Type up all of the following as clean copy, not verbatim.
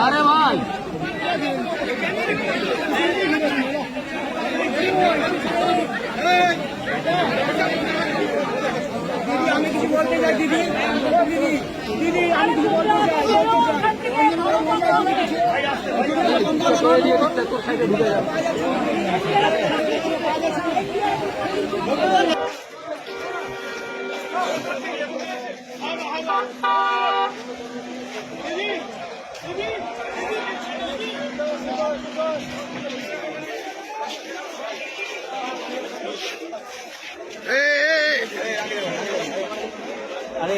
আরে ভাই আমি কিছু বলতে চাই দিদি, দিদি দিদি আমি কিছু বলতে আরে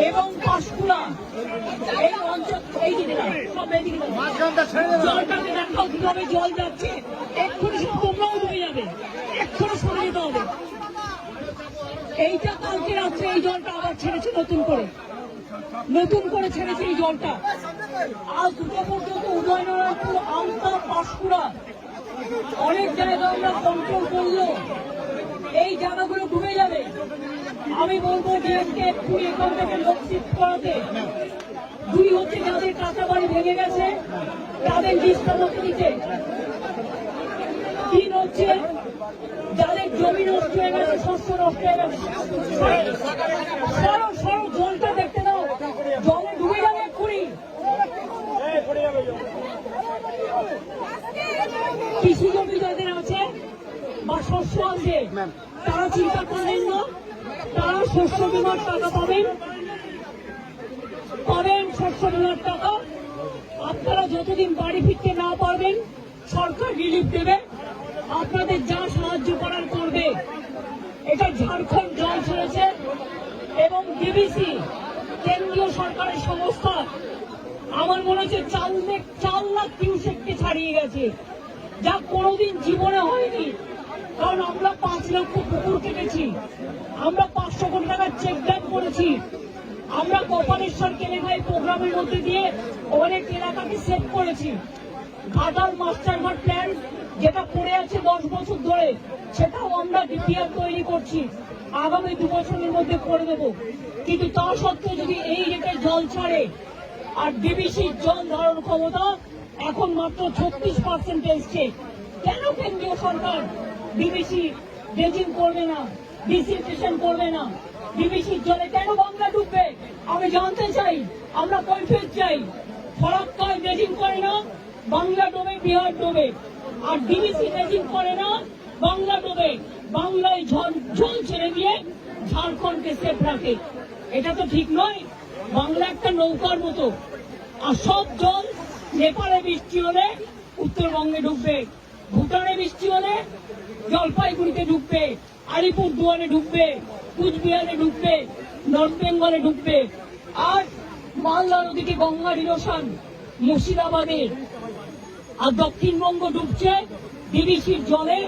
এবং পাঁশকুড়া এই অঞ্চল এই দিকে সব এদিকে জলটাকে দেখাও কিভাবে জল যাচ্ছে। এক্ষুনি সব তোমরাও ডুবে যাবে, এক্ষুনি সরে যেতে হবে। এইটা কালকে রাত্রে এই জলটা আবার ছেড়েছে নতুন করে ছেড়েছে এই জলটা। আজ দুটো পর্যন্ত উদয়নারায়ণপুর, আমতা, পাঁশকুড়া অনেক জায়গা আমরা কন্ট্রোল করলো, এই জায়গাগুলো ডুবে যাবে। আমি বলবো ডিএমকে এক্ষুনি এখান থেকে লোক শিফট করাতে। দুই হচ্ছে যাদের কাঁচা বাড়ি ভেঙে গেছে তাদের লিস্টটা মতো দিতে। তিন হচ্ছে যাদের জমি নষ্ট হয়ে গেছে, শস্য নষ্ট হয়ে গেছে, সরো জলটা দেখতে দাও, জলে ডুবে যাবে এক্ষুনি। কৃষি জমি যাদের আছে বা শস্য আছে তারা চিন্তা করবেন না, তারা শস্য বীমার টাকা পাবেন শস্য বীমার টাকা। আপনারা যতদিন বাড়ি ফিরতে না পারবেন সরকার রিলিফ দেবে, আপনাদের যা সাহায্য করার করবে। এটা ঝাড়খণ্ড জল ছেড়েছে এবং ডিবিসি কেন্দ্রীয় সরকারের সংস্থা আমার মনে হচ্ছে 4 লাখ কিউসেককে ছাড়িয়ে গেছে, যা কোনোদিন জীবনে হয়নি। কারণ আমরা 5 লক্ষ পুকুর কেটেছি, আমরা 500 কোটি টাকার চেক ড্যাম করেছি, আমরা কপালেশ্বর কেলেঘাই প্রোগ্রামের মধ্যে দিয়ে অনেক এলাকাকে সেভ করেছি। ঘাটাল মাস্টারঘাট প্ল্যান যেটা পড়ে আছে 10 বছর ধরে, সেটাও আমরা ডিপিআর তৈরি করছি, আগামী 2 বছরের মধ্যে করে দেব। কিন্তু তা সত্ত্বেও যদি এই রেটে জল ছাড়ে আর ডিবিসির জল ধারণ ক্ষমতা এখন মাত্র 36% এসছে, কেন কেন্দ্রীয় সরকার ডিবিসি ড্রেজিং করবে না, ডিসিলটেশন করবে না? ডিবিসির জলে কেন বাংলা ডুববে আমি জানতে চাই, আমরা কৈফিয়ত চাই। ফরাক্কায় ড্রেজিং করে না, বাংলা ডোবে, বিহার ডোবে। আর ডিবিসি ড্রেজিং করে না, বাংলা ডোবে, বাংলায় জল ছেড়ে দিয়ে ঝাড়খণ্ডকে সেফ রাখে। এটা তো ঠিক নয়। বাংলা একটা নৌকার মতো, আর সব জল নেপালে বৃষ্টি হলে উত্তরবঙ্গে ঢুকবে, ভুটানে বৃষ্টি হলে জলপাইগুড়িতে ঢুকবে, আলিপুরদুয়ারে ঢুকবে, কুচবিহারে ঢুকবে, নর্থ বেঙ্গলে ঢুকবে। আর মালদা নদীতে গঙ্গার ইরোশন মুর্শিদাবাদে, আর দক্ষিণবঙ্গ ডুবছে ডিবিসির জলে।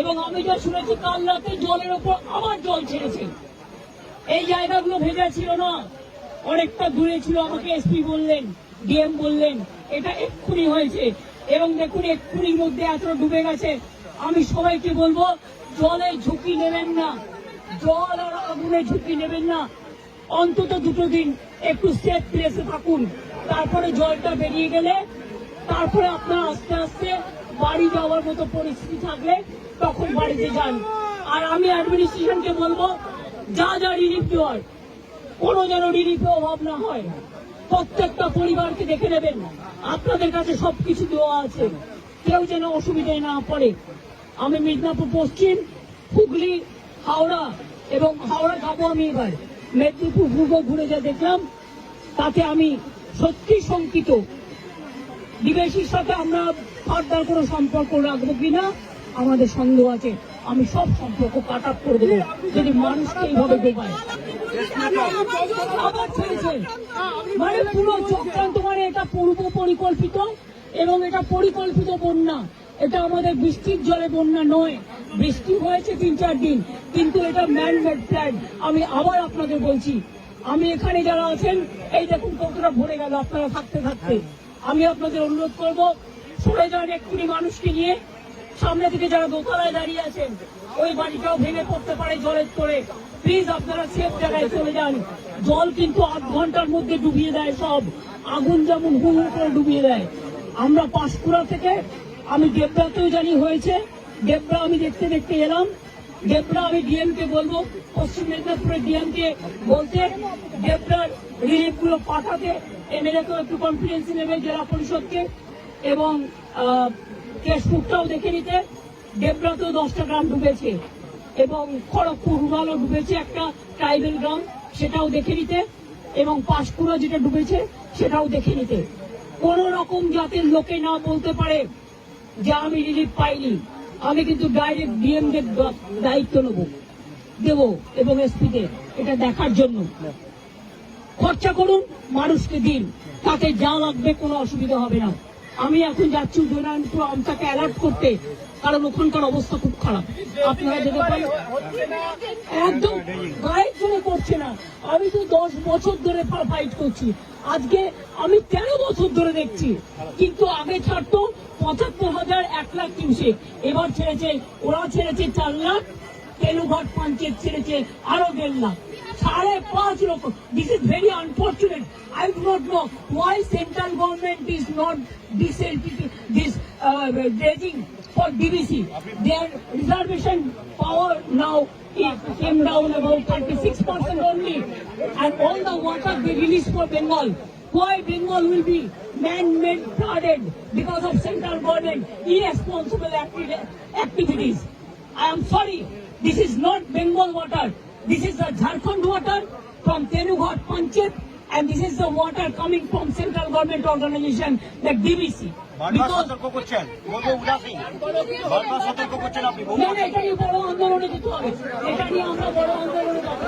এবং আমি যা শুনেছি কাল রাতে জলের ওপর আবার জল ছেড়েছে। এই জায়গাগুলো ভেজা ছিল না, অনেকটা দূরে ছিল। আমাকে এসপি বললেন, ডিএম বললেন এটা এক্ষুনি হয়েছে। এবং দেখুন এক্ষুনির মধ্যে এতটা ডুবে গেছে। আমি সবাইকে বলবো জলের ঝুঁকি নেবেন না, জল আর আগুনের ঝুঁকি নেবেন না। অন্তত 2 দিন একটু সেফ প্লেসে থাকুন, তারপরে জলটা বেরিয়ে গেলে তারপরে আপনার আস্তে আস্তে বাড়ি যাওয়ার মতো পরিস্থিতি থাকলে তখন বাড়িতে যান। আর আমি অ্যাডমিনিস্ট্রেশনকে বলবো যা রিলিফ দেওয়ার কোনো যেন রিলিফে অভাব না হয়। প্রত্যেকটা পরিবারকে দেখে নেবেন, আপনাদের কাছে সবকিছু দেওয়া আছে, কেউ যেন অসুবিধায় না পড়ে। আমি মিদনাপুর পশ্চিম, হুগলি, হাওড়া এবং হাওড়া যাবো আমি এবার, মেদিনীপুর পূর্ব ঘুরে যা দেখলাম তাতে আমি সত্যি শঙ্কিত। ডিবিসির সাথে আমরা ফার্দার কোনো সম্পর্ক রাখবো কিনা আমাদের সন্দেহ আছে। আমি সব সম্পর্ক কাট আপ করে দেবো যদি মানুষকে এইভাবে ডোবায়। মানে পুরো চক্রান্ত, মানে এটা পূর্ব পরিকল্পিত এবং এটা পরিকল্পিত বন্যা। এটা আমাদের বৃষ্টির জলে বন্যা নয়। বৃষ্টি হয়েছে 3-4 দিন, কিন্তু এটা ম্যান মেড প্ল্যান। আমি আবার আপনাদের বলছি আমি এখানে যারা আছেন এই দেখুন কতটা ভরে গেল আপনারা থাকতে থাকতে। আমি আপনাদের অনুরোধ করব সরে যান এক্ষুনি মানুষকে নিয়ে। সামনে থেকে যারা দোতলায় দাঁড়িয়ে আছেন ওই বাড়িটাও ভেঙে পড়তে পারে জলের তোড়ে। প্লিজ আপনারা সেফ জায়গায় চলে যান। জল কিন্তু 8 ঘন্টার মধ্যে ডুবিয়ে দেয় সব, আগুন যেমন হুম করে ডুবিয়ে দেয়। আমরা পাঁশকুড়া থেকে আমি দেবরাতেও জানি হয়েছে, দেবরা আমি দেখতে দেখতে এলাম। দেবরা আমি ডিএম কে বলবো, পশ্চিম মেদিনীপুরের ডিএম কে বলতে দেবরার রিলিফ গুলো পাঠাতে, এমএলএ কেও একটু কনফিডেন্স নেবে জেলা পরিষদকে, এবং কেশপুরটাও দেখে নিতে। দেবরাতেও 10টা গ্রাম ডুবেছে এবং খড়গপুর রুরালও ডুবেছে, একটা ট্রাইবেল গ্রাম, সেটাও দেখে নিতে, এবং পাঁশকুড়া যেটা ডুবেছে সেটাও দেখে নিতে। কোন রকম জাতের লোকে না বলতে পারে যে আমি রিলিফ পাইনি। আমি কিন্তু ডাইরেক্ট ডিএম দের দায়িত্ব দেব এবং এসপি কে এটা দেখার জন্য। খরচা করুন, মানুষকে দিন, তাতে যা লাগবে কোনো অসুবিধা হবে না। আমি এখন যাচ্ছি উদয়নারায়ণপুর আমটাকে অ্যালার্ট করতে, কারণ ওখানকার অবস্থা খুব খারাপ। আপনারা যেতে পারেন, একদম গায়ের জন্য করছে না। আমি তো 10 বছর ধরে ফাইট করছি, আজকে আমি 13 বছর ধরে দেখছি। কিন্তু আগে ছাড়তো 75,000 1 লাখ কিউসেক, এবার ছেড়েছে, ওরা ছেড়েছে 4 লাখ, তেলুঘাট পঞ্চায়েত ছেড়েছে আরো 1.5 লাখ, 5.5 লক্ষ। This is very unfortunate. I do not know why central government is not this dredging for DBC. Their reservation power now it came down about 36% only, and all the water they release for Bengal. Why Bengal will be man-made flooded because of central government irresponsible activities? I am sorry, this is not Bengal water. This is the Jharkhand water from Tenughat Panchayat, and this is the water coming from central government organization, the DBC. বারবার সতর্ক করছেন, বহু উদাসীন, বারবার সতর্ক করছেন আপনি। এটা নিয়ে বড় আন্দোলনে যেতে হবে, এটা নিয়ে আমরা বড় আন্দোলনে যাবো।